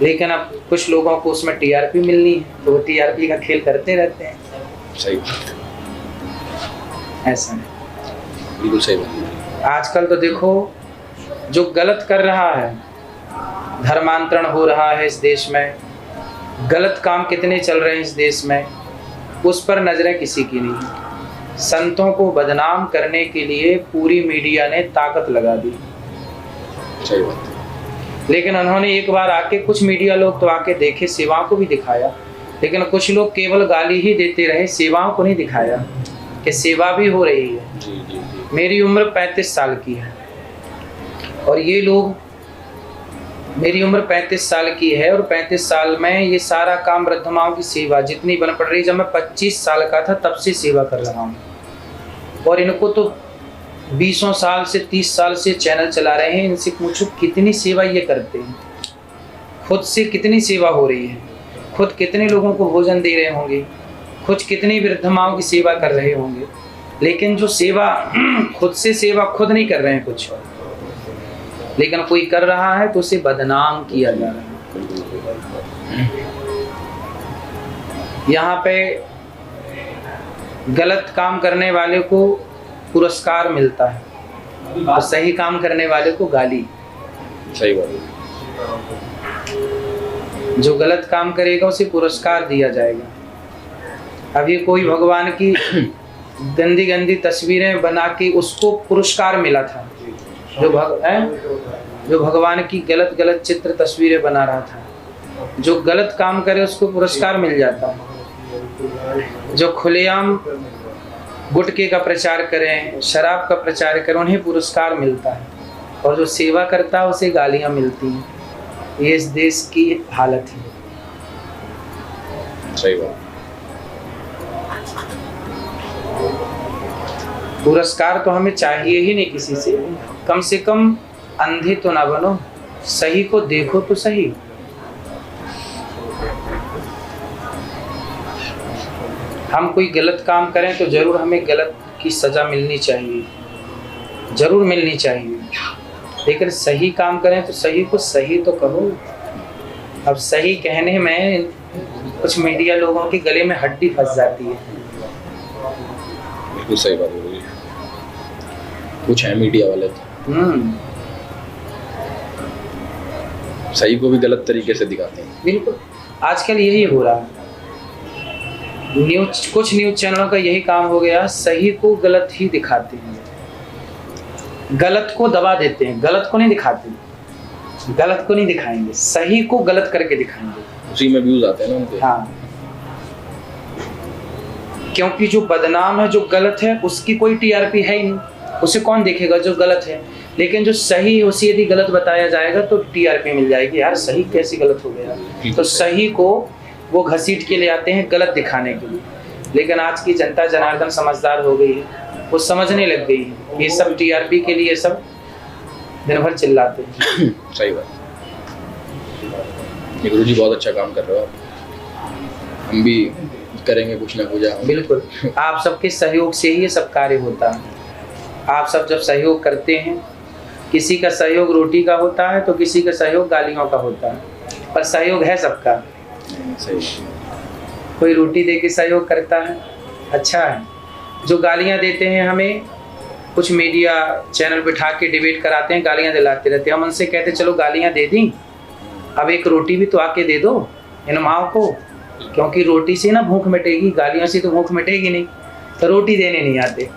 लेकिन अब कुछ लोगों को उसमें टीआरपी मिलनी है तो वो टीआरपी का खेल करते रहते हैं। सही, ऐसा है, बिल्कुल सही बात। आजकल तो देखो जो गलत कर रहा है, धर्मांतरण हो रहा है इस देश में, गलत काम कितने चल रहे हैं इस देश में, उस पर नजरें किसी की नहीं है। संतों को बदनाम करने के लिए पूरी मीडिया ने ताकत लगा दी। सही बात। लेकिन उन्होंने एक बार आके, कुछ मीडिया लोग तो आके देखे, सेवाओं को भी दिखाया, लेकिन कुछ लोग केवल गाली ही देते रहे, सेवाओं को नहीं दिखाया कि सेवा भी हो रही है। जी जी जी। मेरी उम्र 35 साल की है और ये लोग, मेरी उम्र 35 साल की है और 35 साल में ये सारा काम वृद्ध माओं की सेवा जितनी बन पड़ रही, जब मैं 25 साल का था तब से सेवा कर रहा हूँ। और इनको तो 20 साल से 30 साल से चैनल चला रहे हैं। इनसे पूछो कितनी सेवा ये करते हैं, खुद से कितनी सेवा हो रही है, खुद कितने लोगों को भोजन दे रहे होंगे, खुद कितनी वृद्ध माओं की सेवा कर रहे होंगे। लेकिन जो सेवा खुद से सेवा खुद नहीं कर रहे हैं कुछ, लेकिन कोई कर रहा है तो उसे बदनाम किया जा रहा है। यहाँ पे गलत काम करने वाले को पुरस्कार मिलता है और सही काम करने वाले को गाली। सही बात। जो गलत काम करेगा उसे पुरस्कार दिया जाएगा। अभी कोई भगवान की गंदी गंदी तस्वीरें बना के उसको पुरस्कार मिला था, जो भगवान की गलत गलत चित्र तस्वीरें बना रहा था। जो गलत काम करे उसको पुरस्कार मिल जाता है। जो खुलेआम गुटखे का प्रचार करें, शराब का प्रचार करें, उन्हें पुरस्कार मिलता है, और जो सेवा करता है उसे गालियां मिलती हैं। ये इस देश की हालत है। सही बात। पुरस्कार तो हमें चाहिए ही नहीं किसी से कम अंधे तो ना बनो, सही को देखो तो सही। हम कोई गलत काम करें तो जरूर हमें गलत की सजा मिलनी चाहिए, जरूर मिलनी चाहिए, लेकिन सही काम करें तो सही को सही तो कहो। अब सही कहने में कुछ मीडिया लोगों के गले में हड्डी फंस जाती है। बिल्कुल सही बात बोली। कुछ है मीडिया वाले तो सही को भी गलत तरीके से दिखाते हैं। बिल्कुल, आजकल यही हो रहा है। कुछ न्यूज चैनलों का यही काम हो गया, सही को गलत ही दिखाते हैं, गलत को दबा देते हैं, गलत को नहीं दिखाते, गलत को नहीं दिखाएंगे, सही को गलत करके दिखाएंगे। उसी में व्यूज आते हैं ना उनके। हाँ, क्योंकि जो बदनाम है, जो गलत है, उसकी कोई टीआरपी है ही नहीं, उसे कौन देखेगा जो गलत है। लेकिन जो सही है उसे यदि गलत बताया जाएगा तो टीआरपी मिल जाएगी। यार सही कैसे गलत हो गया, तो सही को वो घसीट के ले आते हैं गलत दिखाने के लिए। लेकिन आज की जनता जनार्दन समझदार हो गई है, वो समझने लग गई है ये सब टीआरपी के लिए सब दिन भर चिल्लाते हैं। सही बात। गुरु जी बहुत अच्छा काम कर रहे हो आप, हम भी करेंगे कुछ ना कुछ। बिल्कुल, आप सबके सहयोग से ही ये सब कार्य होता है। आप सब जब सहयोग करते हैं, किसी का सहयोग रोटी का होता है तो किसी का सहयोग गालियों का होता है, पर सहयोग है सबका। सही। कोई रोटी दे के सहयोग करता है, अच्छा है। जो गालियां देते हैं हमें, कुछ मीडिया चैनल बिठा के डिबेट कराते हैं, गालियां दिलाते रहते हैं। हम उनसे कहते चलो गालियां दे दी, अब एक रोटी भी तो आके दे दो इन माओ को, क्योंकि रोटी से ना भूख मिटेगी, गालियों से तो भूख मिटेगी नहीं। तो रोटी देने नहीं आते।